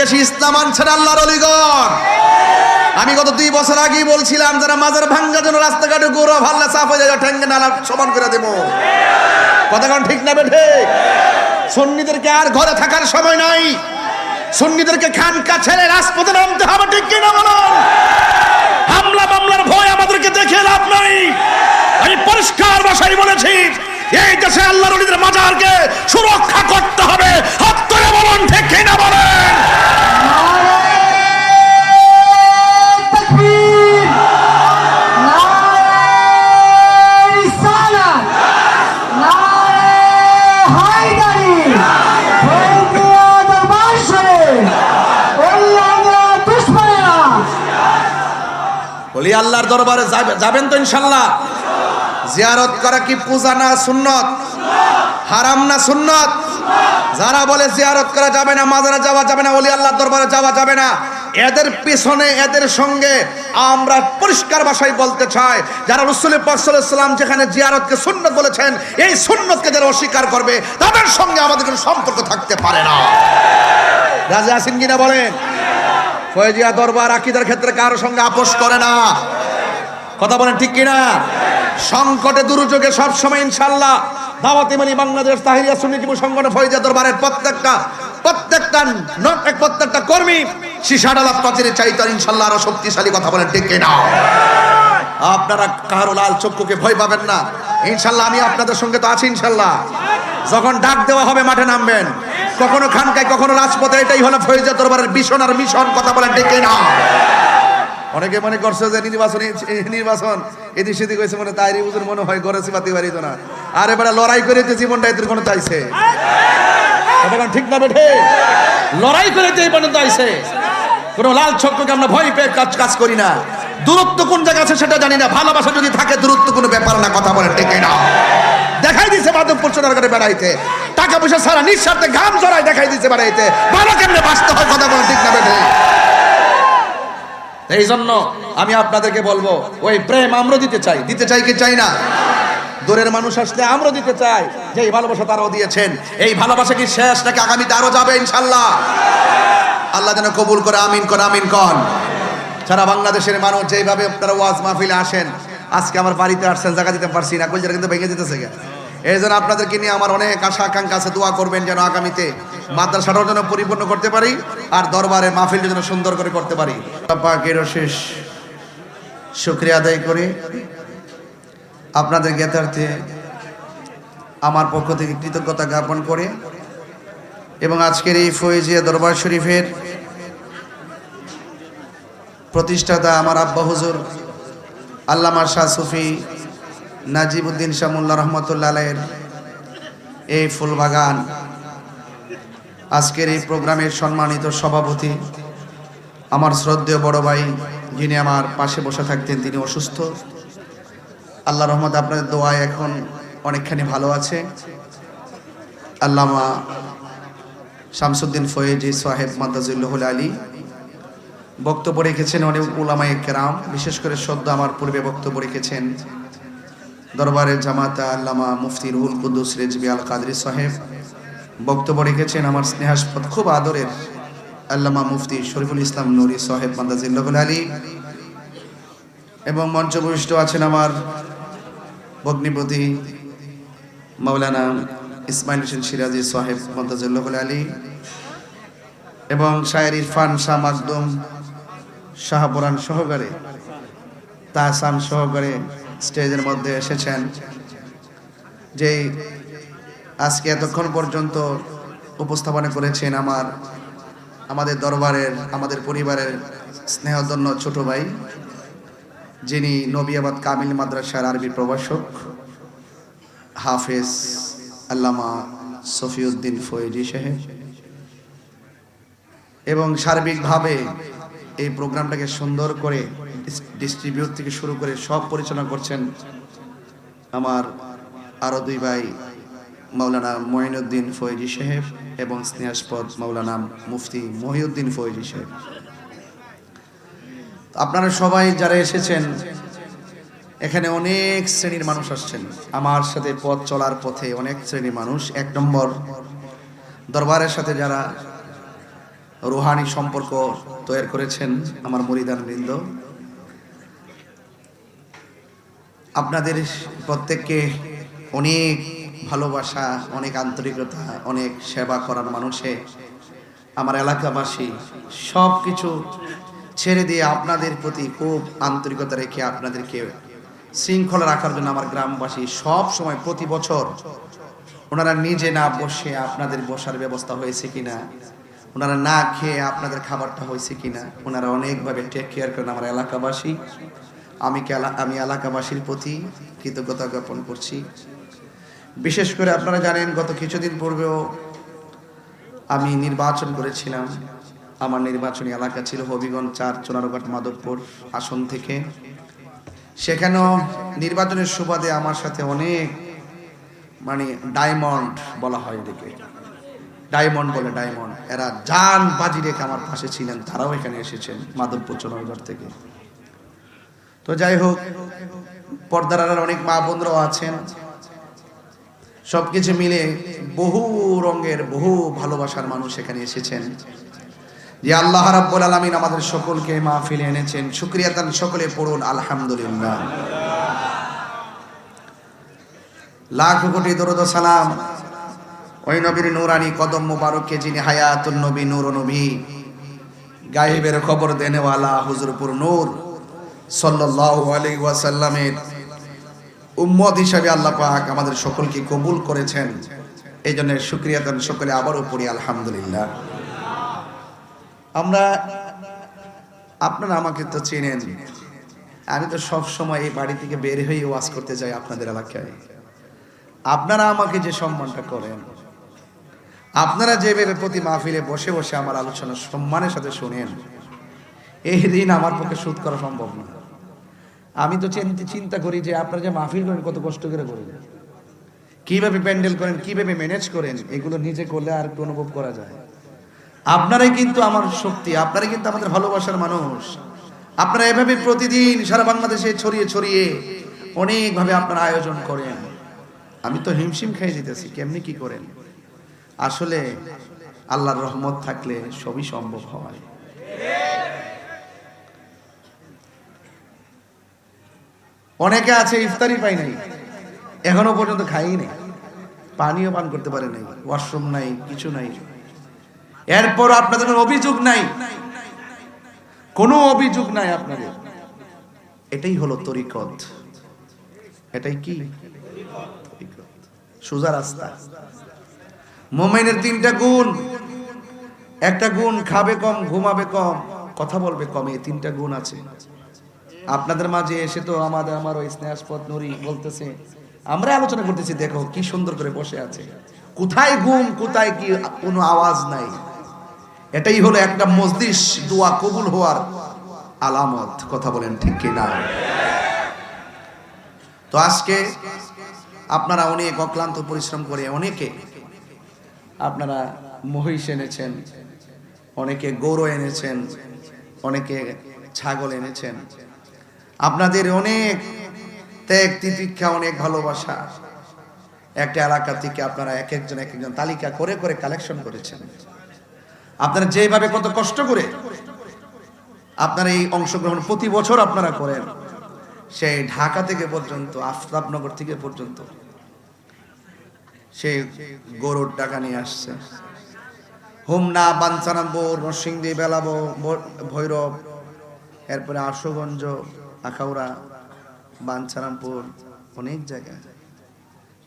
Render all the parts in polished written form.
বেশি ইসলাম আনছেন আল্লাহর ওলিগণ। আমি গত 2 বছর আগেই বলছিলাম যারা মাজার ভাঙ্গার জন্য রাস্তাঘাটে গৌরব হাল্লা চাপ হয়ে যায় ঠেঙ্গে নালা সমান করে দেবো। কথা কোন ঠিক না বেঠে? সুন্নিদেরকে আর ঘরে থাকার সময় নাই, সুন্নিদেরকে খানকা ছেড়ে রাজপথে নামতে হবে, ঠিক কিনা বলুন? হামলা মামলার ভয় আমাদেরকে দেখে লাভ নাই। আমি পরিষ্কার ভাষায় বলেছি, এই দেশে আল্লাহর ওলিদের মাজারকে সুরক্ষা করতে হবে। হাত তুলে বলুন, ঠিক কিনা বলেন? বলি আল্লাহর দরবারে যাবেন তো ইনশাল্লাহ? জিয়ারত করা কি পূজা না সুন্নত? হারাম না সুন্নত? যারা বলে জিয়ারত করা যাবে না, মাজারে যাওয়া যাবে না, ওলি আল্লাহর দরবারে যাওয়া যাবে না, এদের পিছনে এদের সঙ্গে আমরা পরিষ্কার ভাষায় বলতে চাই, যারা রাসূল পাক সাল্লাল্লাহু আলাইহি ওয়াসাল্লাম যেখানে জিয়ারতকে সুন্নত বলেছেন, এই সুন্নতকে যারা অস্বীকার করবে তাদের সঙ্গে আমাদের কোনো সম্পর্ক থাকতে পারে না। রাজি আছেন কিনা বলেন? ফয়েজিয়া দরবার আকীদার ক্ষেত্রে কারোর সঙ্গে আপোষ করে না। কথা বলেন ঠিক কিনা? সংকটে দুর্যোগে সব সময় ইনশাআল্লাহ দাওয়াত ইমানি বাংলাদেশ তাহরিয়া সুন্নি যুব সংগঠন ফয়েজিয়া দরবারের প্রত্যেকটা কর্মী শিশাডালা পাচিরে চাইতো ইনশাআল্লাহ আরো শক্তিশালী। কথা বলেন ঠিক কিনা? আপনারা কারো লাল চক্ষুকে ভয় পাবেন না ইনশাআল্লাহ। আমি আপনাদের সঙ্গে তো আছি ইনশাআল্লাহ। যখন ডাক দেওয়া হবে মাঠে নামবেন, কখনো খানকায় কখনো রাজপথে। এটাই হলো ফয়েজিয়া দরবারের ভীষণ আর মিশন। কথা বলেন ঠিক কিনা? অনেকে মনে করছে যে নির্বাচন এদিক সেদিক হয়েছে, মনে তাই হুজুর মনে হয় গড়েছি পাতি পারিত না। আর এবারে লড়াই করে জীবনটা এদের কোনো চাইছে। ঠিক না বেঠে? লড়াই করে এই পর্যন্ত আইছে। কোনো লাল চক্ষুকে আমরা ভয় পেয়ে কাজ করি না। দূরত্ব কোন জায়গা আছে সেটা জানি না। ভালোবাসা যদি থাকে দূরত্ব কোনো ব্যাপার না। কথা বলেন ঠিক না? দেখাই দিছে মাধবপুর সোনারগাঁয়ে বেড়াইতে, টাকা পয়সা ছাড়া নিঃস্বার্থে ঘাম জড়াই দেখাই দিছে বেড়াইতে। ভালো কেমনে বাঁচতে হয়? কথা বলেন ঠিক না বেঠে? এই জন্য আমি আপনাদেরকে বলবো, ওই প্রেম আমরা দিতে চাই কি চাই না? দূরের মানুষ আসলে আমরা দিতে চাই, যে এই ভালোবাসা তারাও দিয়েছেন। এই ভালোবাসা কি শেষ নাকি আগামীতে আরো যাবে ইনশাআল্লাহ? আল্লাহ যেন কবুল করে, আমিন কর, আমিন কর। সারা বাংলাদেশের মানুষ যেভাবে আপনারা ওয়াজ মাহফিলে আসেন, আজকে আমার বাড়িতে আসছেন, জায়গা দিতে পারছি না, কলজারা কিন্তু ভেঙে দিতেছে। এই জন্য আপনাদেরকে নিয়ে আমার অনেক আশা আকাঙ্ক্ষা আছে। দোয়া করবেন যেন আগামীতে মাদ্রাসাটার জন্য পরিপূর্ণ করতে পারি, আর দরবারে মাহফিলটা যেন সুন্দর করে করতে পারি। পাকের অশেষ শুকরিয়া আদায় করি। আপনাদের জ্ঞাতার্থে আমার পক্ষ থেকে কৃতজ্ঞতা জ্ঞাপন করে এবং আজকের এই ফয়েজিয়া দরবার শরীফের প্রতিষ্ঠাতা আমার আব্বা হুজুর আল্লামা শাহ সুফি নাজিবউদ্দিন শাহ মোল্লা রহমতুল্লাহ আলাইহির এই ফুলবাগান আজকের এই প্রোগ্রামের সম্মানিত সভাপতি, আমার শ্রদ্ধেয় বড় ভাই, যিনি আমার পাশে বসে থাকতেন, তিনি অসুস্থ। আল্লাহ রহমত আপনাদের দোয়ায় এখন অনেকখানি ভালো আছে। আল্লামা শামসুদ্দিন ফয়েজি সাহেব মাদ্দাজিল্লাহুল আলী বক্তব্য রেখেছেন। অনেক উলামায়ে কেরাম, বিশেষ করে সদ্য আমার পূর্বে বক্তব্য রেখেছেন দরবারের জামাতা আল্লামা মুফতি রুহুল কুদ্দুস রেজভী আল কাদরি সাহেব। বক্তব্য রেখেছেন আমার স্নেহাস্পদ খুব আদরের আল্লামা মুফতি শরীফুল ইসলাম নুরি সাহেব মাদ্দাজিল্লাহুল আলী, এবং মঞ্চভূষ্ট আছেন আমার ভগ্নিপতি মাওলানা ইসমাইল হোসেন সিরাজি সাহেব মাদ্দাজিল্লাহুল আলী, এবং শায়ের ইরফান শাহ মাকদুম শাহপুরান সহকারে তাহসান সহকারে স্টেজের মধ্যে এসেছেন। যে আজকে এতক্ষণ পর্যন্ত উপস্থাপনা করেছেন আমাদের দরবারের, আমাদের পরিবারের স্নেহধন্য ছোট ভাই, যিনি নবিয়াবাদ কামিল মাদ্রাসার আরবি প্রভাষক হাফেজ আল্লামা সফিউদ্দিন ফয়েজি সাহেব, এবং সার্বিকভাবে এই প্রোগ্রামটাকে সুন্দর করে ডিস্ট্রিবিউট থেকে শুরু করে সব পরিচালনা করছেন আমার আরো দুই ভাই মাওলানা মঈনুদ্দিন ফয়েজি সাহেব এবং স্নেহাস্পদ মাওলানা মুফতি মহিউদ্দিন ফয়েজি সাহেব। আপনারা সবাই যারা এসেছেন, এখানে অনেক শ্রেণীর মানুষ আসছেন। আমার সাথে পথ চলার পথে অনেক শ্রেণীর মানুষ, এক নম্বর দরবারের সাথে যারা রুহানি সম্পর্ক তৈরি করেছেন আমার মুরিদান বৃন্দ। আপনাদের প্রত্যেককে অনেক ভালোবাসা, অনেক আন্তরিকতা, অনেক সেবা করার মানুষে আমার এলাকাবাসী সব কিছু ছেড়ে দিয়ে আপনাদের প্রতি খুব আন্তরিকতা রেখে আপনাদেরকে শৃঙ্খলা রাখার জন্য আমার গ্রামবাসী সব সময় প্রতি বছর ওনারা নিজে না বসে আপনাদের বসার ব্যবস্থা হয়েছে কিনা, ওনারা না খেয়ে আপনাদের খাবারটা হয়েছে কিনা, ওনারা অনেকভাবে টেক কেয়ার করেন আমার এলাকাবাসী। আমি এলাকাবাসীর প্রতি কৃতজ্ঞতা জ্ঞাপন করছি। বিশেষ করে আপনারা জানেন গত কিছুদিন পূর্বেও আমি নির্বাচন করেছিলাম। আমার নির্বাচনী এলাকা ছিল হবিগঞ্জ 4 চোনারঘাট মাধবপুর আসন থেকে। সেখানেও নির্বাচনের সুবাদে আমার সাথে অনেক ডায়মন্ড বলা হয়, এদিকে ডায়মন্ড বলে, ডায়মন্ড এরা জান বাজি রেখে আমার পাশে ছিলেন। তারাও এখানে এসেছেন মাধবপুর চোনারঘাট থেকে। তো যাই হোক, পর্দার আড়ালে অনেক মা বোনরাও আছেন। সবকিছু মিলে বহু রঙের বহু ভালোবাসার মানুষ এখানে এসেছেন। যে আল্লাহ রাব্বুল আলামিন আমাদের সকলকে মাহফিলে এনেছেন, শুকরিয়া তান সকলে পড়ুন আলহামদুলিল্লাহ। লাখ কোটি দরুদ ও সালাম ওই নবীর নূরানি কদম মুবারককে, যিনি হায়াতুন নবী, নূর নবী, গায়েবের খবর দেনেওয়ালা হুজুরপুর নূর সাল্লাল্লাহু আলাইহি ওয়াসাল্লামের উম্মত হিসাবে আল্লাহ পাক আমাদের সকলকে কবুল করেছেন। এই জন্য শুকরিয়া তান সকলে আবারও পড়ি আলহামদুলিল্লাহ। আপনারা আমাকে তো চেনেন, আমি তো সব সময় এই বাড়ি থেকে বের হয়ে ওয়াজ করতে যাই আপনাদের এলাকায়। আপনারা আমাকে যে সম্মানটা করেন, আপনারা যেভাবে প্রতি মাহফিলে বসে বসে আমার আলোচনা সম্মানের সাথে শুনেন, এই ঋণ আমার পক্ষে শোধ করা সম্ভব না। আমি তো চিন্তা করি যে আপনারা যে মাহফিল করেন কত কষ্ট করে করেন, কিভাবে প্যান্ডেল করেন, কিভাবে ম্যানেজ করেন, এগুলো নিজে করলে আর একটু অনুভব করা যায়। আপনারাই কিন্তু আমার শক্তি, আপনারাই কিন্তু আমাদের ভালোবাসার মানুষ। আপনারা এভাবে প্রতিদিন সারা বাংলাদেশে ছড়িয়ে ছড়িয়ে অনেকভাবে আপনারা আয়োজন করেন। আমি তো হিমশিম খেয়ে দিতেছি কেমনি কি করেন। আসলে আল্লাহর রহমত থাকলে সবই সম্ভব হয়। অনেকে আছে ইফতারি পাই নাই, এখনো পর্যন্ত খাই নাই, পানিও পান করতে পারে নাই, ওয়াশরুম নাই, কিছু নাই। এরপর আপনাদের কোনো অভিযোগ নাই, কোনো অভিযোগ নাই আপনাদের। এটাই হলো তরিকত। এটাই কি সোজা রাস্তা। মুমিনের 3টা গুণ। একটা গুণ খাবে কম, ঘুমাবে কম, কথা বলবে কম। এই 3টা গুণ আছে আপনাদের মাঝে। এসে তো আমার ওই স্নেহাস্পদ নুরি বলতেছে, আমরা আলোচনা করতেছি, দেখো কি সুন্দর করে বসে আছে, কোথায় ঘুম, কোথায় কি, কোনো আওয়াজ নাই। এটাই হলো একটা মজলিস দোয়া কবুল হওয়ার আলামত। কথা বলেন ঠিক কি না? তো আজকে আপনারা অনেক অক্লান্ত পরিশ্রম করে অনেকে আপনারা মহিষ এনেছেন, অনেকে গরু এনেছেন, অনেকে ছাগল এনেছেন। আপনাদের অনেক ত্যাগ তিতিক্ষা, অনেক ভালোবাসা। একটা এলাকা থেকে আপনারা এক একজন তালিকা করে করে কালেকশন করেছেন। আপনারা যেভাবে কত কষ্ট করে আপনারা এই অংশগ্রহণ প্রতি বছর আপনারা করেন, সেই ঢাকা থেকে পর্যন্ত, আফতাবনগর থেকে পর্যন্ত সে গরুর টাকা নিয়ে আসছে। হোমনা, বাঞ্ছারামপুর, নরসিংদী, বেলাবো, ভৈরব, এরপরে আশুগঞ্জ, আখাউড়া, বাঞ্ছারামপুর, অনেক জায়গায়,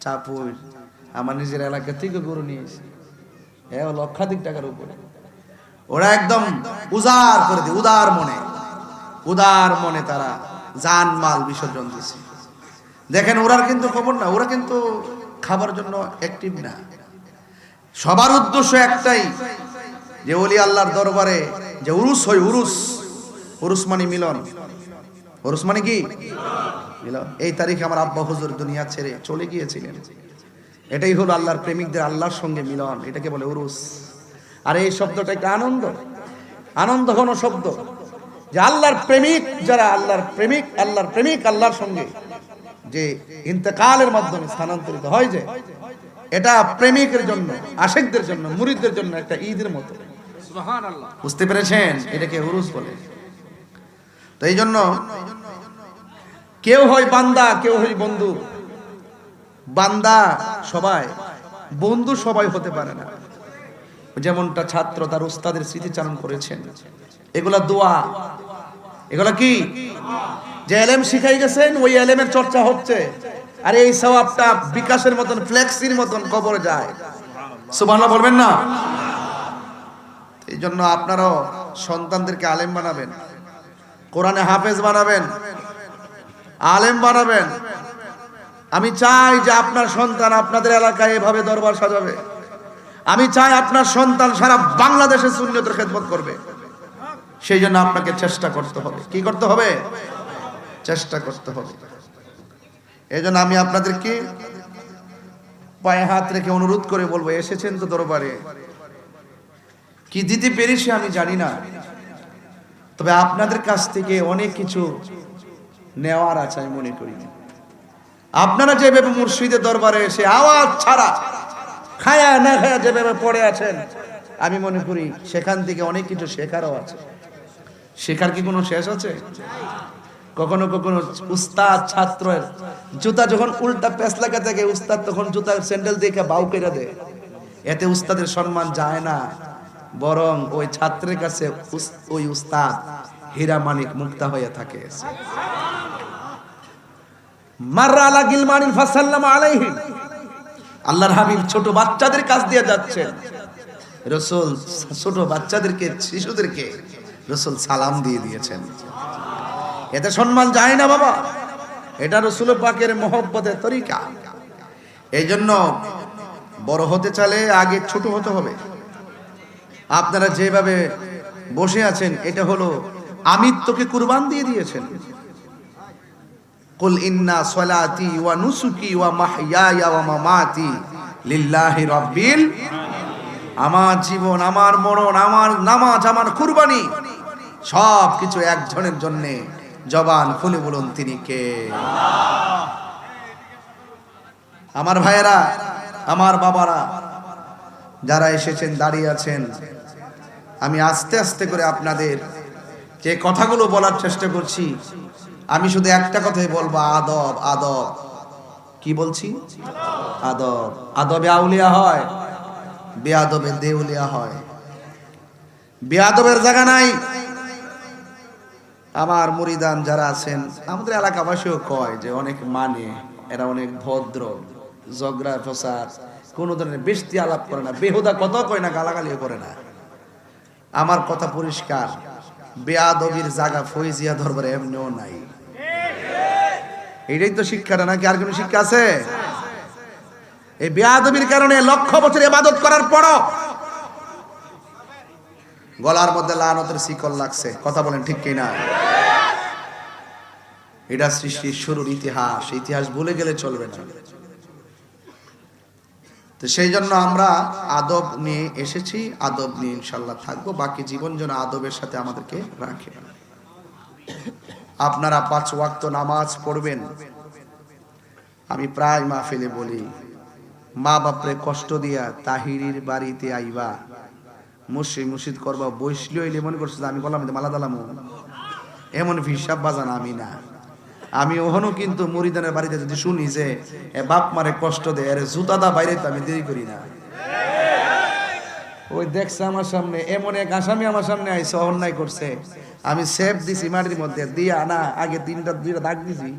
চাপুর, আমার নিজের এলাকা থেকে গরু নিয়েছে লক্ষাধিক টাকার উপরে। ওরা একদম উজাড় করে দিয়ে উদার মনে তারা জান মাল বিসর্জন দিছে। দেখেন ওরার কিন্তু খবর না, ওরা কিন্তু খাবার জন্য অ্যাক্টিভ না। সবার উদ্দেশ্য একটাই, যে ওলি আল্লাহর দরবারে যে উরুস হয়, উরুস মানে মিলন। উরুস মানে কি মিলন। এই তারিখে আমার আব্বা হুজুর দুনিয়া ছেড়ে চলে গিয়েছিলেন। এটাই হলো আল্লাহর প্রেমিকদের আল্লাহর সঙ্গে মিলন, এটাকে বলে উরুস। আর এই শব্দটা একটা আনন্দ ঘন শব্দ, যে আল্লাহর প্রেমিক যারা, আল্লাহর প্রেমিক আল্লাহর সঙ্গে যে ইন্তেকালের মাধ্যমে স্থানান্তরিত হয়, যে এটা প্রেমিকের জন্য, আশিকদের জন্য, মুরিদদের জন্য একটা ঈদের মতো। সুবহানাল্লাহ। বুঝতে পেরেছেন? এটাকে উরুস বলে। তো এই জন্য কেউ হয় বান্দা, কেউ হয় বন্ধু। বান্দা সবাই, বন্ধু সবাই হতে পারে না। যেমনটা ছাত্র তার উস্তাদের স্মৃতিচারণ করেছেন, এগুলা দোয়া, এগুলা কি? যে এলেম শিখাই গেছেন ওই এলেমের চর্চা হচ্ছে, আর এই সওয়াবটা বিকাশের মতন, ফ্লেক্সির মতন কবরে যায়। সুবহানাল্লাহ বলবেন না? এই জন্য আপনারাও সন্তানদেরকে আলেম বানাবেন, কোরআনে হাফেজ বানাবেন, আলেম বানাবেন। আমি চাই যে আপনার সন্তান আপনাদের এলাকায় এভাবে দরবার সাজাবে। আমি চাই আপনার সন্তান সারা বাংলাদেশে সুন্নতের খেদমত করবে। সেই জন্য আপনাকে চেষ্টা করতে হবে। কি করতে হবে? চেষ্টা করতে হবে। এই জন্য আমি আপনাদেরকে পায়ে হাত রেখে অনুরোধ করে বলবো, এসেছেন তো দরবারে, কি দিতে পেরেছি আমি জানি না, তবে আপনাদের কাছ থেকে অনেক কিছু নেওয়ার আছে আমি মনে করি। আপনারা যেভাবে মুর্শিদের দরবারে এসে আওয়াজ ছাড়া, খায়া না খায়া যেভাবে পড়ে আছেন, আমি মনে করি সেখান থেকে অনেক কিছু শেখারও আছে। শেখার কি কোনো শেষ আছে? কখনো কখনো উস্তাদ ছাত্রের জুতা যখন উল্টা পেঁচ লাগা থাকে, উস্তাদ তখন জুতার স্যান্ডেল দেখে বাউ কেটে দেয়, এতে উস্তাদের সম্মান যায় না, বরং ওই ছাত্রের কাছে ওই উস্তাদ হীরা মানিক মুক্তা হয়ে থাকে। মাররা আলা গিলমানিন ফাসাল্লামা আলাইহিম, আল্লাহর হাবিব ছোট বাচ্চাদের কাছ দিয়ে যাচ্ছেন, রাসূল ছোট বাচ্চাদেরকে, শিশুদেরকে রাসূল সালাম দিয়ে দিয়েছেন। এতে সম্মান যায় না বাবা, এটা রাসূল পাকের মহব্বতের তরিকা। এই জন্য বড় হতে চাইলে আগে ছোট হতে হবে। আপনারা যেভাবে বসে আছেন, এটা হলো আমিত্বকে কুরবান দিয়ে দিয়েছেন। কুল ইন্না সলাতি ওয়া নুসুকি ওয়া মাহইয়ায়া ওয়া মামাতি লিল্লাহি রাব্বিল, আমার জীবন, আমার মরণ, আমার নামাজ, আমার কুরবানি সব কিছু একজনের জন্য। জবান খুলে বলুন তিনি কে? আমার ভাইয়েরা, আমার বাবারা যারা এসেছেন, দাঁড়িয়ে আছেন, আমি আস্তে আস্তে করে আপনাদের যে কথাগুলো বলার চেষ্টা করছি, আমি শুধু একটা কথাই বলবো, আদব। আদব কি বলছি? আদব। আদবে আউলিয়া হয়, বেয়াদবে দেউলিয়া হয়। বেয়াদবের জায়গা নাই। আমার মুরিদান যারা আছেন, আমাদের এলাকাবাসীও কয় যে অনেক মানে, এরা অনেক ভদ্র, ঝগড়া ফসাদ, কোনো ধরনের বেশতি আলাপ করে না, বেহুদা কথা কয় না, গালাগালিও করে না। আমার কথা পরিষ্কার, বেয়াদবির জায়গা ফয়জিয়া দরবারে এমনিও নাই। এটাই তো শিক্ষাটা, নাকি আর কোনো শিক্ষা আছে? এই বেয়াদবির কারণে লক্ষ বছর ইবাদত করার পরও গলার মধ্যে লানতের শিকল লাগছে। কথা বলেন ঠিক কিনা? এটা সৃষ্টির শুরুর ইতিহাস, ইতিহাস ভুলে গেলে চলবে না। তো সেই জন্য আমরা আদব নিয়ে এসেছি, আদব নিয়ে ইনশাল্লাহ থাকবো। বাকি জীবন যেন আদবের সাথে আমাদেরকে রাখে। আপনারা 5 ওয়াক্ত নামাজ পড়বেন। আমি প্রায় মাহফিলে বলি, মা বাপরে কষ্ট দিয়া তাহিরির বাড়িতে আইবা, মুর্শিদ করবা, বসলি হইলে মনে করছো আমি বললাম মালা দালাম, এমন হিসাব বাজান আমি না। আমি ওখানেও কিন্তু মুরিদানের বাড়িতে যদি শুনি যে বাপ মারে কষ্ট দেয়, আরে জুতাদা বাইরে, তো আমি দেরি করি না। ওই দেখছে আমার সামনে এমন এক আসামি আমার সামনে আইসে, অন্যায় করছে, আমি সেফ দিছি মাটির মধ্যে দিয়া, না আগে 2টা দাগ দিছি,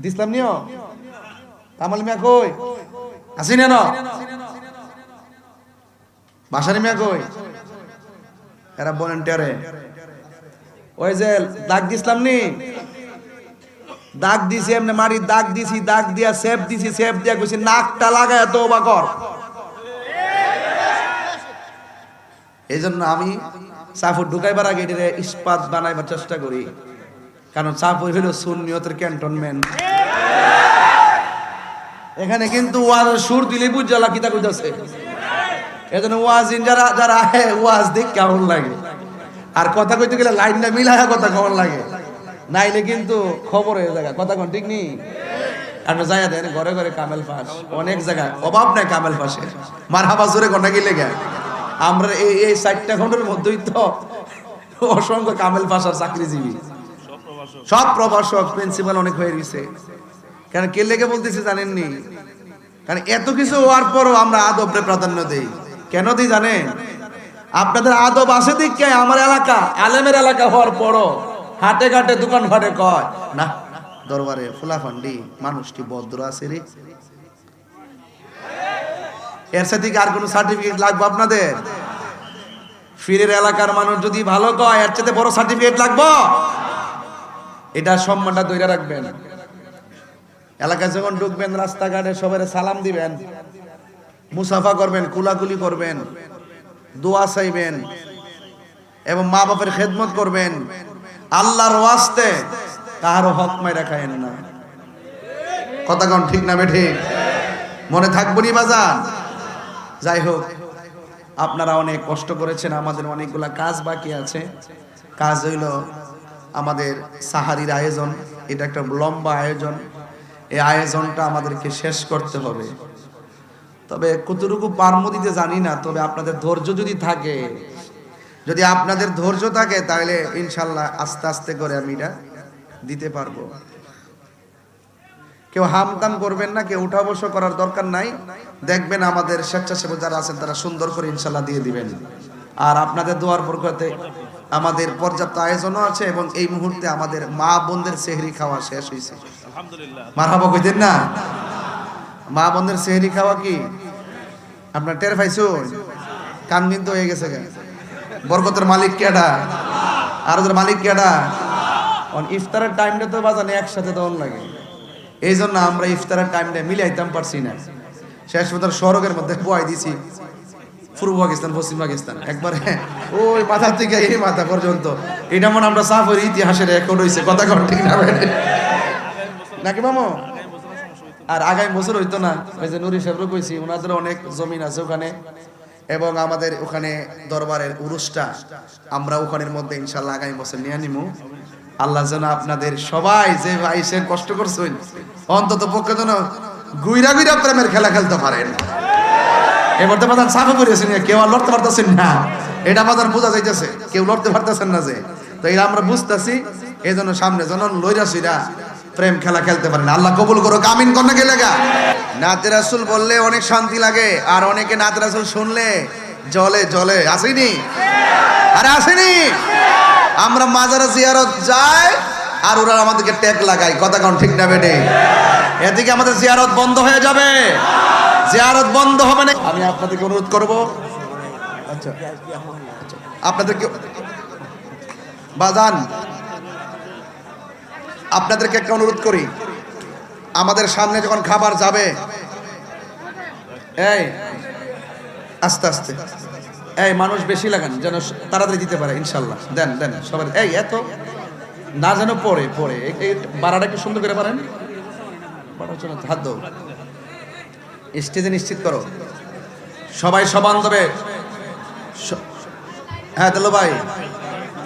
দিসলাম নিও। কামাল মিয়া কই আসি না? বাসারি মিয়া কই? এরা ভলেন্টিয়ারে ওই যে দাগ দিসলাম নি, দাগ দিছি এমনি মারি, দাগ দিছি, দাগ দিয়া সেফ দিছি, সেফ দিয়া কইছি নাকটা লাগায় তওবা কর। এই জন্য আমি সাফুর ঢুকাইবার আগে এটারে ইস্পাত বানাইবার চেষ্টা করি, কারণ সাফুর হলো সুন্নিয়তের ক্যান্টনমেন্ট। এখানে কিন্তু ওয়াজের সুর দিলে বুঝালা কিতা কইতাছে। এজন্য ওয়াজিন যারা যারা আহে, ওয়াজ দেখ কেমন লাগে, আর কথা কইতে গেলে লাইনটা মিলায়া কথা কেমন লাগে, নাইলে কিন্তু খবর হয়ে যায়। কথা কোন ঠিক নেই? আপনি যাইয়া দেন ঘরে ঘরে কামেল পাস, অনেক জায়গায় অভাব নাই কামেল পাশে। মারহাবা জোরে কোনটা গেলে গে আমরা এই 4টা খণ্ডের মধ্যেই তো অসংখ্য কামেল পাশার চাকরিজীবী, সব প্রভাষক, প্রিন্সিপাল অনেক হয়ে গেছে। কারণ কে লেগে বলতেছি জানেননি? কারণ এত কিছু হওয়ার পরও আমরা আদবকে প্রাধান্য দেই। কেন দিই জানেন? আপনাদের আদব আছে দিকে আমার এলাকা, আলেমের এলাকা হওয়ার পরও হাটে ঘাটে দোকান ঘাটে কয় না দরবারে ফুলাফান্ডি মানুষটি ভদ্র আছে রে। এর সাথে আর কোন সার্টিফিকেট লাগবে আপনাদের? ফিরের এলাকার মানুষ যদি ভালো কয় এর চাইতে বড় সার্টিফিকেট লাগবে? এটা সম্মানটা ধরে রাখবেন। এলাকায় যখন ঢুকবেন রাস্তাঘাটে সবাই সালাম দিবেন, মুসাফা করবেন, কুলাকুলি করবেন, দোয়া চাইবেন এবং মা বাপের খেদমত করবেন। আল্লাহর ওয়াস্তে কারো হক মাইরা খায়েন না। কথা কোন ঠিক না বেঠি? মনে থাকবো নি বাজান? যাই হোক, আপনারা অনেক কষ্ট করেছেন, আমাদের অনেকগুলা কাজ বাকি আছে। কাজ হইল আমাদের সাহারির আয়োজন। এটা একটা লম্বা আয়োজন, এই আয়োজনটা আমাদেরকে শেষ করতে হবে। তবে কতটুকু পারমো দিতে জানি না, তবে আপনাদের ধৈর্য যদি থাকে, যদি আপনাদের ধৈর্য থাকে তাহলে ইনশাল্লাহ আস্তে আস্তে করে আমি এটা দিতে পারবো। কেউ হামতাম করবেন না, কেউ উঠা বসা করার দরকার নাই। দেখবেন আমাদের স্বেচ্ছাসেবক যারা আছেন তারা সুন্দর করে ইনশাল্লাহ দিয়ে দিবেন। আর আপনাদের দোয়ার বরকতে আমাদের পর্যাপ্ত আয়োজনও আছে এবং এই মুহূর্তে আমাদের মা বোনদের সেহরি খাওয়া শেষ হয়েছে। আলহামদুলিল্লাহ, মারহাবা কইতেন না? মা বোনদের সেহরি খাওয়া কি আপনার টের পাইছুন? কাম কিন্তু হয়ে গেছে। বরকতের মালিক কেডা? আর ওদের মালিক কেডা? ইফতারের টাইমটা তো বাজানে একসাথে তখন লাগে, এই জন্য আমরা ইফতারের টাইমটা মিলাইতাম পারছি না। শেষ পর্যন্ত সড়কের মধ্যে বয় দিছি, পূর্ব পাকিস্তান পশ্চিম পাকিস্তান একবারে ওই মাথা থেকে এই মাথা পর্যন্ত। এটা মনে আমরা সাফের ইতিহাসের রেকর্ড হয়েছে। কথা কন ঠিক না নাকি মামু? আর আগামী বছর হইতো না, ওই যে নুরি সাহেবরও কইছি, ওনাদের অনেক জমিন আছে ওখানে এবং আমাদের ওখানে দরবারের উরুসটা আমরা ওখানের মধ্যে ইনশাল্লাহ আগামী বছর নিয়ে নিমু। আল্লাহ যেন আপনাদের সবাই যে ভাইসের কষ্ট করছেন অন্তত পক্ষে যেন গুইরা গুইরা প্রেমের খেলা খেলতে পারেন। এবার তো বাজার সাফা করিয়েছেন, কেউ আর লড়তে পারতেছেন না, এটা বাজার বোঝা যাইতেছে, কেউ লড়তে পারতেছেন না যে। তো এটা আমরা বুঝতেছি, এই জন্য সামনে যেন লইরা সুইরা প্রেম খেলা খেলতে পারেন। আল্লাহ কবুল করো, আমিন কন্যা কে লেগা। নাতে রাসূল বললে অনেক শান্তি লাগে, আর অনেকে নাতে রাসূল শুনলে জলে জলে। আসেনি? আরে আসেনি? আমরা মাজারে জিয়ারত যাই আর ওরা আমাদেরকে ট্যাগ লাগায়। কথা কোন ঠিক না বেটে? এদিকে আমাদের জিয়ারত বন্ধ হয়ে যাবে, জিয়ারত বন্ধ হবে না। আমি আপনাদেরকে অনুরোধ করব, আচ্ছা আপনাদেরকে বাজান, আপনাদেরকে একটা অনুরোধ করি, আমাদের সামনে যখন খাবার যাবে, এই আস্তে আস্তে, এই মানুষ বেশি লাগান যেন তাড়াতাড়ি দিতে পারে ইনশাল্লাহ। দেন দেন সবাই, এই এত না যেন পরে পরে এই বাড়াটা একটু সুন্দর করে পারেন, হাত দাও, স্টেজে নিশ্চিত করো সবাই সমান দেবে। হ্যাঁ দিল ভাই,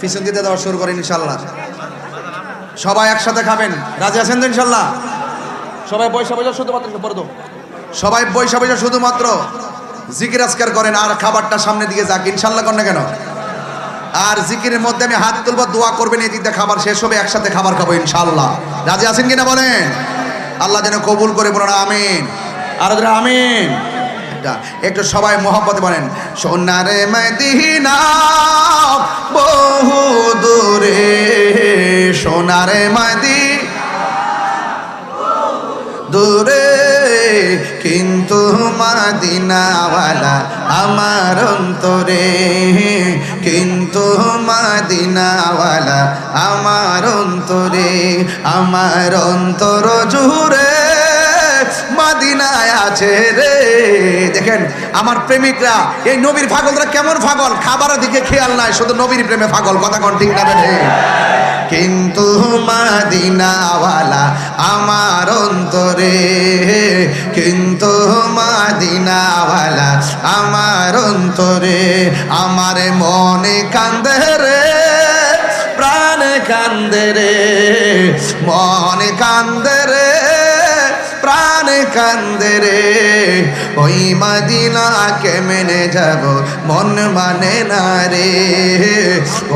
পিছন দিতে দেওয়া শুরু করেন ইনশাল্লাহ। সবাই একসাথে খাবেন, রাজি আছেন তো ইনশাল্লাহ? সবাই বৈশা বৈশা শুধুমাত্র পরে দাও, সবাই বৈশা বৈশা শুধুমাত্র জিকির আজকার করেন আর খাবারটা সামনে দিকে যাক ইনশাল্লাহ। কর না কেন? আর জিকিরের মধ্যে আমি হাত তুলবো, দোয়া করবেন, এই দিকটা খাবার শেষ হবে, একসাথে খাবার খাবো ইনশাল্লাহ। রাজি আছেন কিনা বলেন? আল্লাহ যেন কবুল করে, বলেন আমিন। আর আমিন। একটু সবাই মোহাম্মতে বলেন, সোনারে মদিনা বহু দূরে, সোনারে মদিনা দূরে, কিন্তু মদিনাওয়ালা আমার অন্তরে, কিন্তু মদিনাওয়ালা আমার অন্তরে, আমার অন্তর জুড়ে মদিনায় আছে রে। দেখেন আমার প্রেমিকরা, এই নবীর পাগলরা কেমন পাগল, খাবারের দিকে খেয়াল নাই, শুধু নবীর প্রেমে পাগল। কথা কোন ঠিক না বেঠে? কিন্তু মদিনাওয়ালা আমার অন্তরে, কিন্তু মদিনাওয়ালা আমার অন্তরে, আমার মনে কান্দে রে, প্রাণে কান্দে রে, মনে কান্দে রে, প্রাণে কান্দে রে, ওই মদিনা কেমনে যাব মন মানে না রে,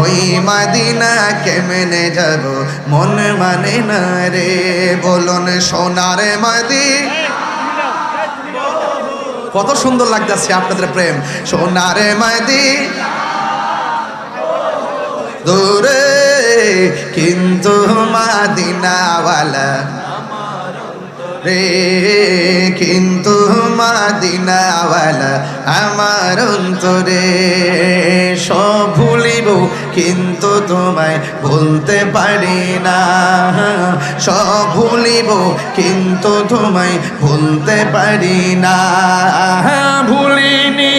ওই মদিনা কেমনে যাব মন মানে না রে। বলুন সোনার মদিনা, কত সুন্দর লাগতেছে আপনাদের প্রেম। সোনার মদিনা দূরে কিন্তু মদিনাওয়ালা রে, কিন্তু মদিনাওয়ালা আমার অন্তরে। সব ভুলিব কিন্তু তোমায় ভুলতে পারি না, সব ভুলিব কিন্তু তোমায় ভুলতে পারি না। ভুলিনি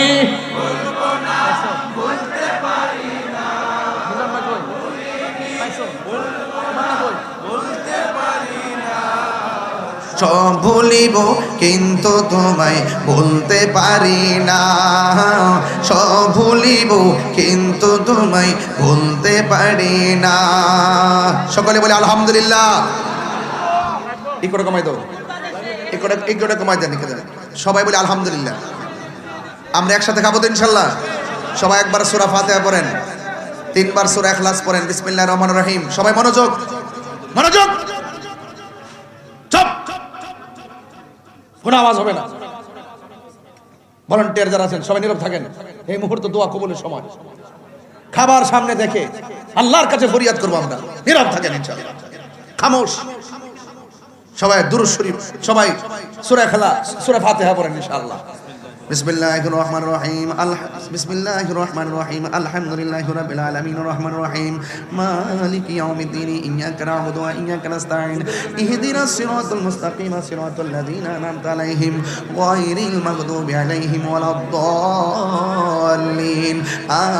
সব ভুলিব কিন্তু তোমায় ভুলতে পারি না, সব ভুলিব কিন্তু তোমায় ভুলতে পারি না। সকলে বলে আলহামদুলিল্লাহ। ইকোটা কমাই দাও, ইকোটা কমাই দেন। সবাই বলে আলহামদুলিল্লাহ। আমরা একসাথে খাবো তো ইনশাল্লাহ। সবাই একবার সূরা ফাতিহা পড়েন, 3 বার সূরা ইখলাস পড়েন। বিসমিল্লাহির রহমানির রহিম। সবাই মনোযোগ, মনোযোগ। চুপ, কোনো আওয়াজ হবে না। ভলান্টিয়ার যারা আছেন সবাই নীরব থাকেন। এই মুহূর্তে দোয়া কবুলের সময়। খাবার সামনে দেখে আল্লাহর কাছে ফরিয়াদ করবো আমরা। নীরব থাকেন ইনশাআল্লাহ, খামোশ। সবাই দুরূদ শরীফ, সবাই সূরা ফাতিহা পড়েন ইনশাআল্লাহ। বিসমিল্লাহির রহমানির রহিম। বিসমিল্লাহির রহমানির রহিম। আলহামদুলিল্লাহি রাব্বিল আলামিন রহমানির রহিম মালিকি ইয়াউমিদ্দিন ইয়্যাকা না'বুদু ওয়া ইয়্যাকা নাস্তাঈন ইহদিনাস সিরাতাল মুস্তাকিম সিরাতাল লাযীনা আন'আমতা আলাইহিম গায়রিল মাগদুবি আলাইহিম ওয়ালাদ-দাল্লিন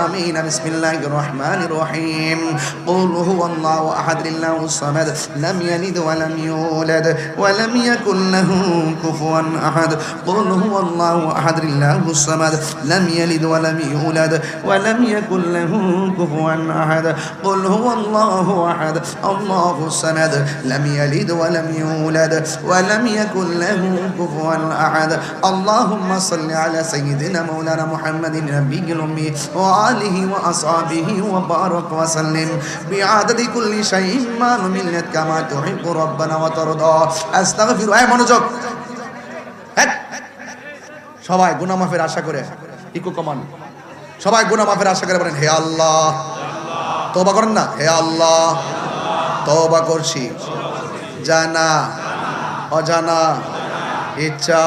আমিন। বিসমিল্লাহির রহমানির রহিম। কুল হুয়াল্লাহু আহাদ আল্লাহুস সামাদ লাম ইয়ালিদ ওয়া লাম ইউলাদ ওয়া লাম ইয়াকুল লাহু কুফুয়ান আহাদ। কুল হুয়াল্লাহু আহাদ আল্লাহুস সামাদ লাম ইয়ালিদ ওয়া লাম ইউলাদ ওয়া লাম ইয়াকুল লাহু কুফুয়ান আহাদ। কুল হুয়াল্লাহু আহাদ আল্লাহুস সামাদ লাম ইয়ালিদ ওয়া লাম ইউলাদ ওয়া লাম ইয়াকুল লাহু কুফুয়ান আহাদ। আল্লাহুম্মা সাল্লি আলা সাইয়্যিদিনা মাওলানা মুহাম্মাদিন নাবিয়্যিল উম্মি ওয়া আলিহি ওয়া আসহাবিহি ওয়া বারাক ওয়া সাল্লিম বিআদাদি কুল্লি শাইইন মা নুমিল্লাত কামা তুহিব্বু রাব্বানা ওয়া তারদা। আস্তাগফিরু। এই মনোযোগ। সবাই গুনাহ মাফের আশা করে, ইকো কমান। সবাই গুনাহ মাফের আশা করে বলেন হে আল্লাহ। তওবা করেন না, হে আল্লাহ তওবা করছি জানা অজানা, ইচ্ছা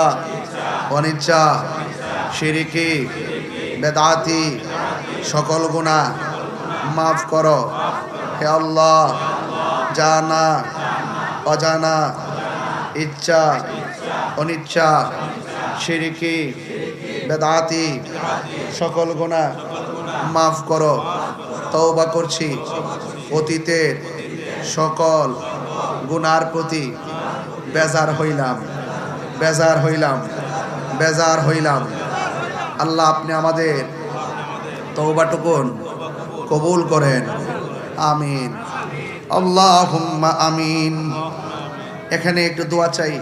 অনিচ্ছা, শিরকি বেদাতি সকল গুনাহ মাফ করো হে আল্লাহ। জানা অজানা, ইচ্ছা অনিচ্ছা, শিরকি বেদাতি সকল গুনাহ মাফ করো। তওবা করছি অতীতের সকল গুনার প্রতি বেজার হইলাম, বেজার হইলাম, বেজার হইলাম। আল্লাহ আপনি আমাদের তওবাটুকুন কবুল করেন, আমিন। আল্লাহুম্মা আমিন। এখানে একটু দোয়া চাই।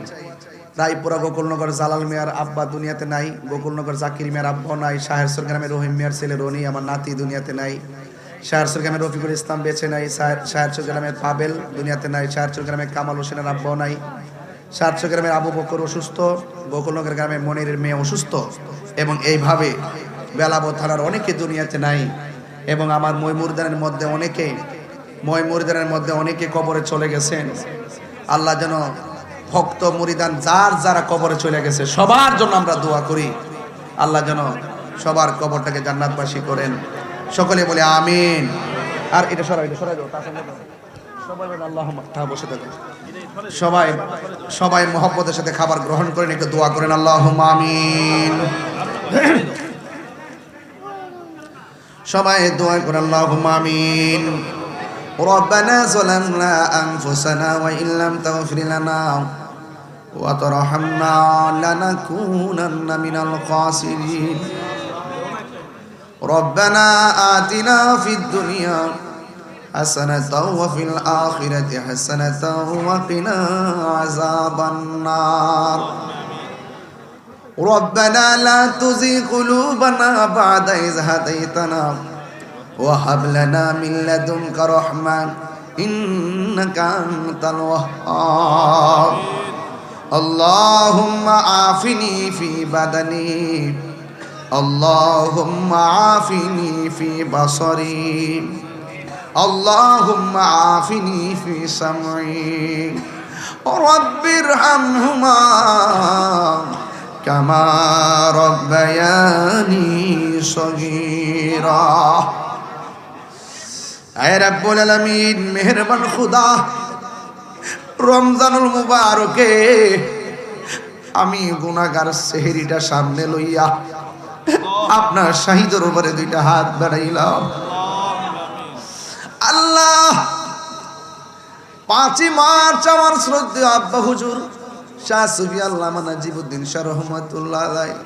রায়পুরা গোকুলনগর জালাল মিয়ার আব্বা দুনিয়াতে নাই, গোকুলনগর জাকির মিয়ার আব্বা নাই, শাহেরসর গ্রামের রহিম মিয়ার ছেলে রনি আমার নাতি দুনিয়াতে নাই, শাহেরসর গ্রামের রফিকুল ইসলাম বেঁচে নাই, শাহেরসর গ্রামের পাবেল দুনিয়াতে নাই, শাহেরসর গ্রামের কামাল হোসেনের আব্বাও নাই, শাহেরসর গ্রামের আবু বকর অসুস্থ, গোকুলনগর গ্রামের মনিরের মেয়ে অসুস্থ, এবং এইভাবে বেলাব থানার অনেকে দুনিয়াতে নাই, এবং আমার ময়মুরদানের মধ্যে অনেকে কবরে চলে গেছেন। আল্লাহ যেন ভক্ত মুরিদান যার যারা কবরে চলে গেছে সবার জন্য আমরা দোয়া করি, আল্লাহ যেন সবার কবরটাকে জান্নাতবাসী করেন। সকলে বলে আমিন। আর এটা সরাই দাও, সবাই বলে আল্লাহুম্মা। বসে থাকুন সবাই, সবাই মহব্বতের সাথে খাবার গ্রহণ করেন, একটু দোয়া করেন আল্লাহুম্মা আমিন। সবাই দোয়া করেন আল্লাহুম্মা আমিন। ربنا ظلمنا أنفسنا وإن لم تغفر لنا وترحمنا لنكونن من الخاسرين ربنا آتنا في الدنيا حسنة وفي الآخرة حسنة وقنا عذاب النار ربنا لا تزغ قلوبنا بعد إذ هديتنا وهب لنا من لدنك رحمة إنك أنت الوهاب اللهم عافني في بدني اللهم عافني في بصري اللهم عافني في سمعي رب ارحمهما كما ربياني صغيرا اے رب العالمین মেহেরবান খুদা রমজানুল মুবারকে আমি গুনাহগার সেহরিটা সামনে লইয়া আপনার শাহী দরবারে দুইটা হাত বাড়াইলাম আল্লাহ 5 মার্চ আমার শ্রদ্ধেয় আব্বা হুজুর শাহ সুফি আল্লামা নাজিবউদ্দিন শাহ রহমাতুল্লাহ আলাইহি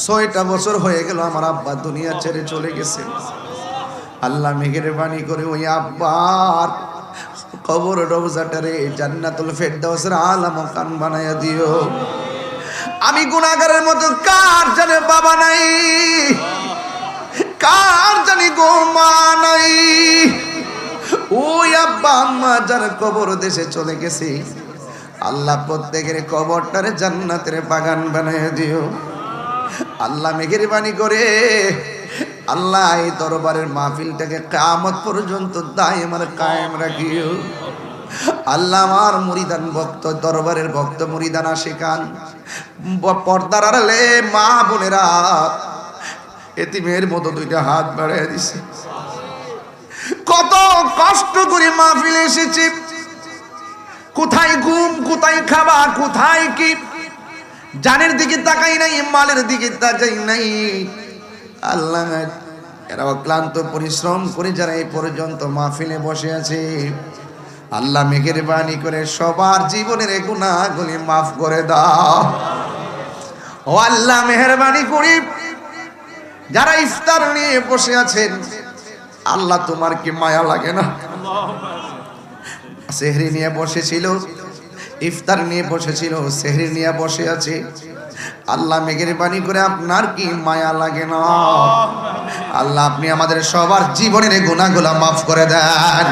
6টা বছর হয়ে গেল আমার আব্বা দুনিয়া ছেড়ে চলে গেছে আল্লাহ মেহেরবানি করে ওই আব্বার কবর রওজাটারে জান্নাতুল ফেরদাউসের আলা মাকান বানায়া দিও আমি গুনাহগারের মতো কার জানে বাবা নাই কার জানি গো মা নাই ওই আব্বা আম্মা যার কবর দেশে চলে গেছে আল্লাহ প্রত্যেকের কবরটারে জান্নাতের বাগান বানায়া দিও আল্লাহ মেহেরবানি করে আল্লাহ এই দরবারের মাহফিলটাকে কিয়ামত পর্যন্ত দায়েম আর কায়েম রাখিও আল্লাহ আমার মুরিদান ভক্ত দরবারের ভক্ত মুরিদান আশিকান পর্দার আড়ালে মা বোনেরা এতিমের মতো দুইটা হাত বাড়ায় দিছে কত কষ্ট করে মাহফিলে এসেছি কোথায় ঘুম কোথায় খাবার কোথায় কি জানের দিকে তাকাই নাই মালের দিকে তাকাই নাই আল্লাহ এরা ক্লান্ত পরিশ্রম করে যারা এই পর্যন্ত মাহফিলে বসে আছে আল্লাহ মেহেরবানি করে সবার জীবনের গুনাহগুলি মাফ করে দাও ও আল্লাহ মেহেরবানি করে যারা ইফতার নিয়ে বসে আছেন আল্লাহ তোমার কি মায়া লাগে না সেহরি নিয়ে বসেছিল ইফতার নিয়ে বসেছিল সেহরি নিয়ে বসে আছে আল্লাহ মেহেরবানি করে আপনার কি মায়া লাগে না আল্লাহ আপনি আমাদের সবার জীবনের গুনাহগুলো মাফ করে দেন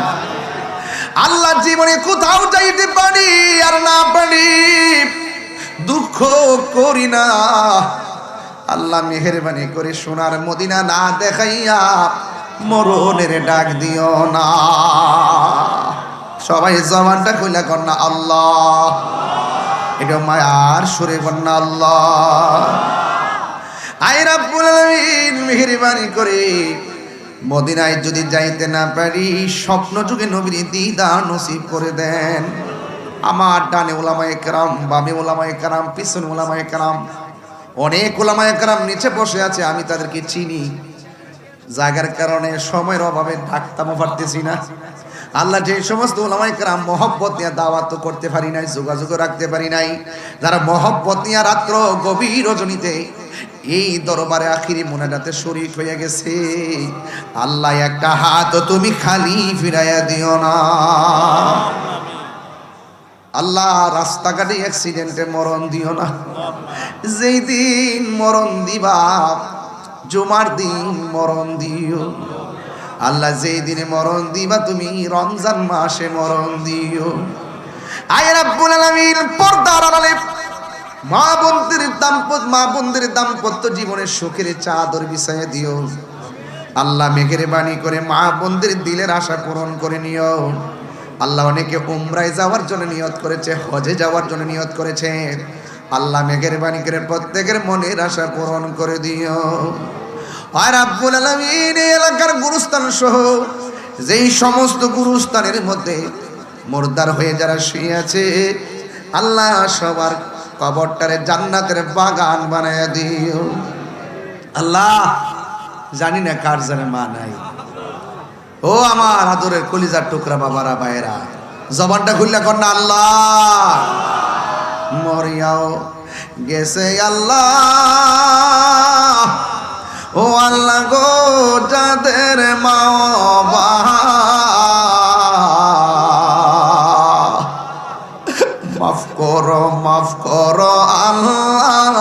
আল্লাহ জীবনে কোথাও যাইতে পারি আর না পারি দুঃখ করি না আল্লাহ মেহেরবানি করে সোনার মদিনা না দেখাইয়া মরণের ডাক দিও না সবাই জবানটা খুলে কন্যা আল্লাহ এটা মায়ার সুরে কন্যা আল্লাহ আয় রাব্বুল আলামিন মেহেরবানি করে মদিনায় যদি যাইতে না পারি স্বপ্ন যুগে নবীর দিদার নসিব করে দেন আমার ডানে উলামায়ে কেরাম বামে উলামায়ে কেরাম পিছনে উলামায়ে কেরাম অনেক উলামায়ে কেরাম নিচে বসে আছে আমি তাদেরকে চিনি জায়গার কারণে সময়ের অভাবে ডাকতামও পারতেছি না আল্লাহ যে সমস্ত উলামায়ে কেরাম মহব্বত নিয়ে দাওয়াত করতে পারি নাই যোগাযোগ রাখতে পারি নাই যারা মহব্বত নিয়ে রাত্র গভীর রজনীতে এই দরবারে আখিরি মুনাজাতে শরীক হয়ে গেছে আল্লাহ একটা হাত তুমি খালি ফিরাইয়া দিও না আল্লাহ রাস্তাঘাটে অ্যাক্সিডেন্টে মরণ দিও না যেই দিন মরণ দিবা জুমার দিন মরণ দিও আল্লাহ যেই দিনে মরণ দিবা তুমি রমজান মাসে মরণ দিও আয় রাব্বুল আলামিন পর্দার আড়ালে মা বোনদের দাম্পত্য জীবনের সুখের চাদর বিছাইয়া দিও আল্লাহ মেহেরবানি করে মা বোনদের দিলের আশা পূরণ করে নিও আল্লাহ অনেকে উমরায় যাওয়ার জন্য নিয়ত করেছে হজে যাওয়ার জন্য নিয়ত করেছে আল্লাহ মেহেরবানি করে প্রত্যেকের মনের আশা পূরণ করে দিও আর রাব্বুল আলামিন এই এলাকার গুরুস্থান সহ যেই সমস্ত গুরুস্থানের মধ্যে মুর্দার হয়ে যারা শুয়ে আছে আল্লাহ সবার কবরটারে জান্নাতের বাগান বানায়া দিও আল্লাহ জানি না কার জানে মা নাই ও আমার আদরের কলিজার টুকরা বাবারা ভাইরা জবানটা খুললে কর না আল্লাহ মরিয়াও গেছে আল্লাহ ও আল্লাহ গো যাদের মা বাবা মাফ করো আল্লাহ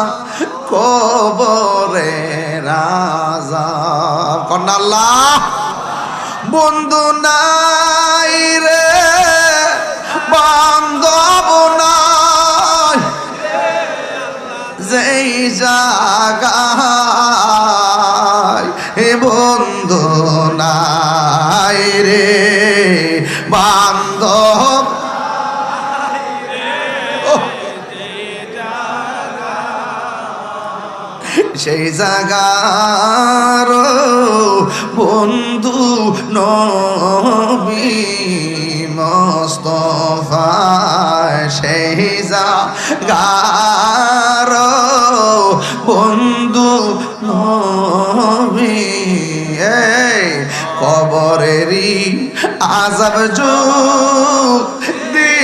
বন্ধু নাই রে বান্ধব নাই, যেই জায়গায় হে বন্ধু নাই রে বান্ধব, সেই জায়গার বন্ধু নবী মুস্তাফা, সেই জায়গার বন্ধু নবী। কবরেরই আযাব যদি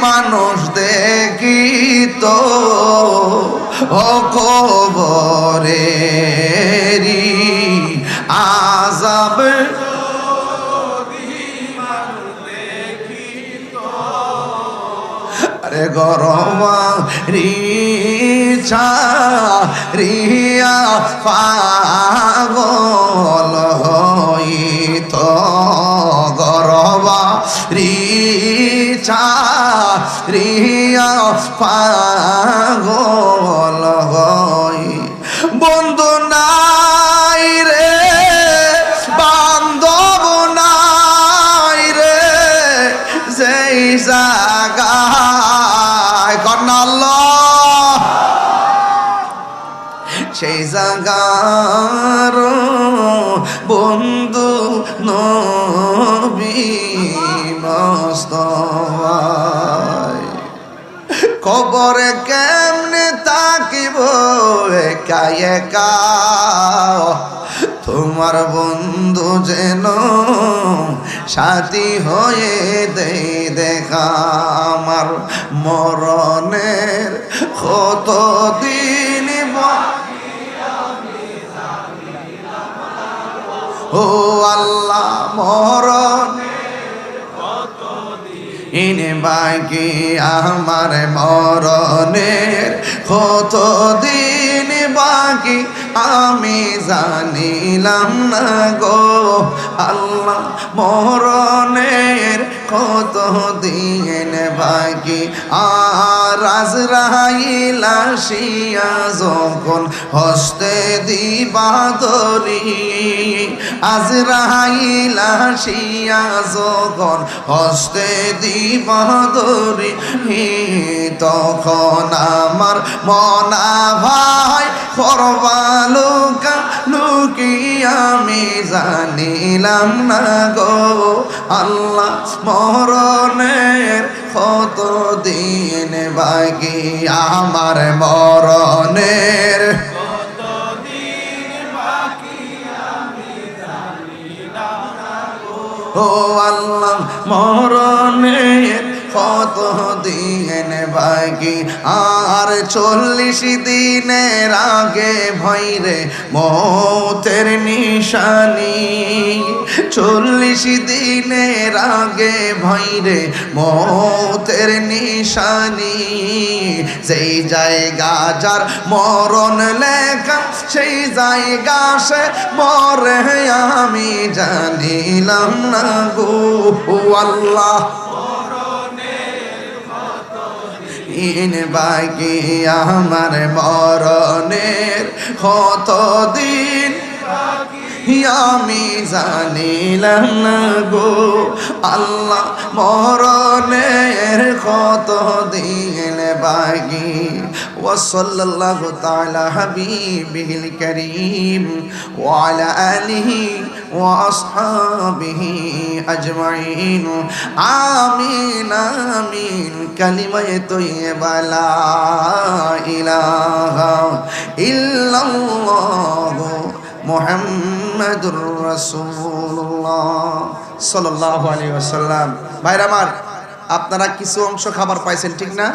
মানুষ দেখিত, ও কবরেরই আযাব আরে গরমা রিচা রিয়া পাগল হইত, গরবা রিচা রিয়া পাগল হই। বন্ধু নাই রে বান্ধব নাই রে, যেই জায়গায় কন্যা আল্লাহ, সেই জায়গার বন্ধু নবী মুস্তাফা। কবরে কেমনে তাকিব একা একা, তোমার বন্ধু যেন সাথী হয়ে দেই দেখা। আমার মরণের কত দিন ও আল্লাহ, মরণ ইনে বাকি আমার মরণের কত দিন বাকি, আমি জানিলাম না গো আল্লাহ, মরণের কত দিন বাকি। আর আজরাইল আসিয়া যখন হস্তে দিবা ধরি, আজরাইল আসিয়া যখন হস্তে দিবা ধরি, তখন আমার মনা ভাই করবা লুকা লুকি, আমি জানিলাম না গো আল্লাহ, মরণের কত দিন বাকি আমার মরণের কত দিন বাকি, আমি জানিলাম না গো ও আল্লাহ, মরণের কত দিন বাকি। আর 40 দিনের আগে ভয়রে মৌতের নিশানি, 40 দিনের আগে ভয়রে মৌতের নিশানি, যেই জায়গা যার মরণ লেখা সেই জায়গা সে মরে, আমি জানিলাম না গো আল্লাহ, ইন বাকি আমার মরণের কত দিন আমি জানিলাম না গো আল্লাহ, মরণের কত দিন বাকি। ওয়াসাল্লাল্লাহু তাআলা হাবিবিল কারীম ওয়া আলা আলিহি ওয়া আসহাবিহি আজমাইন। আমিন আমিন। কালিমায়ে তয়্যিবা লা ইলাহা ইল্লাল্লাহু মুহাম্মাদুর রাসূলুল্লাহ সাল্লাল্লাহু আলাইহি ওয়াসাল্লাম। ভাইরা আমার, আপনারা কিছু অংশ খাবার পাইছেন ঠিক না?